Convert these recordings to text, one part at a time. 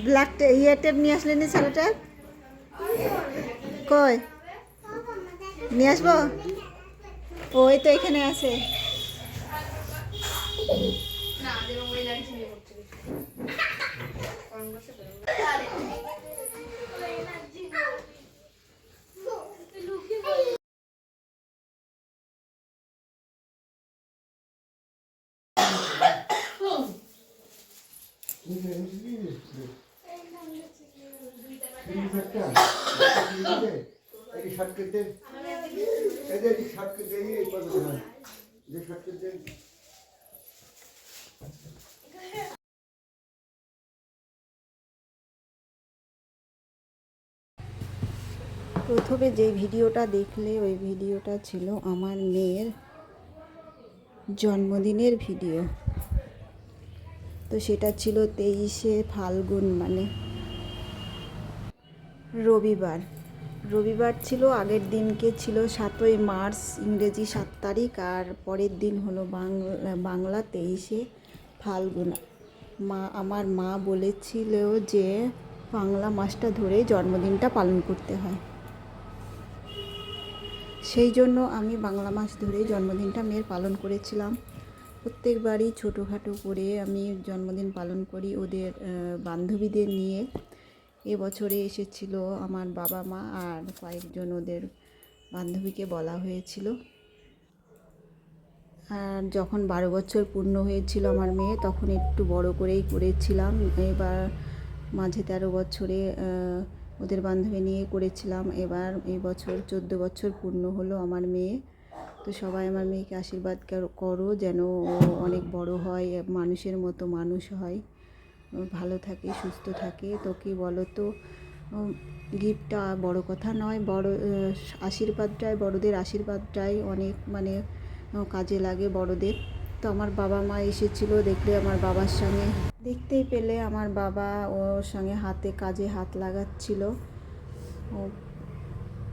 Black ইয়ে tape নিয়ে আসলেন নি স্যালো টেপ কই নিয়ে আসবো ওই তো এখানে আছে প্রথমে যে ভিডিওটা দেখলে ওই ভিডিওটা ছিল আমার মেয়ের জন্মদিনের ভিডিও। তো সেটা ছিল 23শে ফাল্গুন, মানে রবিবার। রবিবার ছিল, আগের দিনকে ছিল 7ই মার্চ ইংরেজি 7 তারিখ, আর পরের দিন হলো বাংলা 23শে ফাল্গুন। আমার মা বলেছিল যে বাংলা মাসটা ধরেই জন্মদিনটা পালন করতে হয়, সেই জন্য আমি বাংলা মাস ধরেই জন্মদিনটা মেয়ের পালন করেছিলাম। প্রত্যেকবারই ছোটোখাটো করে আমি জন্মদিন পালন করি ওদের বান্ধবীদের নিয়ে। এবছরে এসেছিল আমার বাবা মা আর কয়েকজন ওদের বান্ধবীকে বলা হয়েছিল। আর যখন 12 বছর পূর্ণ হয়েছিল আমার মেয়ে, তখন একটু বড় করেই করেছিলাম। এবার মাঝে 13 বছরে ওদের বান্ধবী নিয়ে করেছিলাম। এবার এই বছর 14 বছর পূর্ণ হলো আমার মেয়ে। তো সবাই আমার মেয়েকে আশীর্বাদ করো যেন ও অনেক বড় হয়, মানুষের মতো মানুষ হয়, ভালো থাকে, সুস্থ থাকে। তো কি বলো তো, গিফটটা বড় কথা নয়, বড় আশীর্বাদটাই, বড়দের আশীর্বাদটাই অনেক মানে কাজে লাগে বড়দের। তো আমার বাবা মা এসেছিলো, দেখলে আমার বাবার সঙ্গে দেখতেই পেলে আমার বাবা ওর সঙ্গে হাতে কাজে হাত লাগাচ্ছিল,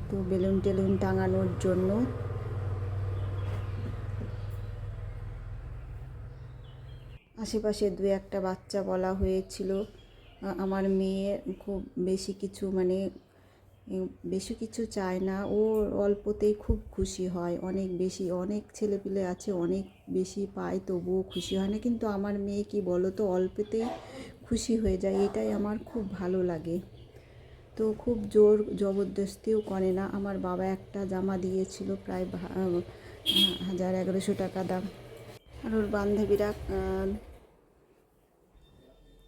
তো বেলুন টেলুন টাঙানোর জন্য। আশেপাশে 2-1টা বাচ্চা বলা হয়েছিল। আমার মেয়ে খুব বেশি কিছু মানে বেশি কিছু চায় না, ও অল্পতেই খুব খুশি হয়। অনেক ছেলেপিলে আছে অনেক বেশি পায় তবুও খুশি হয় না, কিন্তু আমার মেয়ে কি বলো তো, অল্পতেই খুশি হয়ে যায়, এটাই আমার খুব ভালো লাগে। তো খুব জোর জবরদস্তিও করে না। আমার বাবা একটা জামা দিয়েছিল প্রায় 1000-1100 টাকা দাম, আর ওর বান্ধবীরা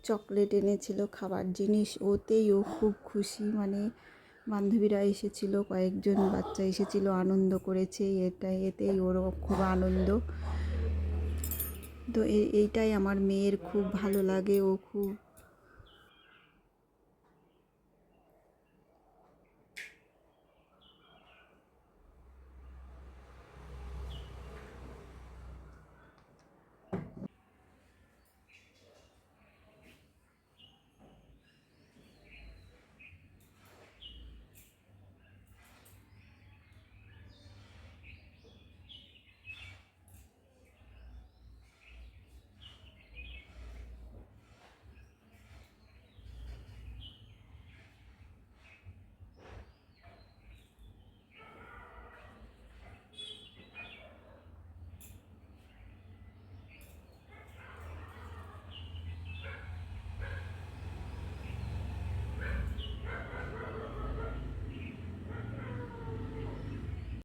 চকলেট এনেছিল, খাবার জিনিস, ওতেই ও খুব খুশি। মানে বান্ধবীরা এসেছিল, কয়েকজন বাচ্চা এসেছিল, আনন্দ করেছে, এতেই ওর খুব আনন্দ। তো এইটাই আমার মেয়ের খুব ভালো লাগে, ও খুব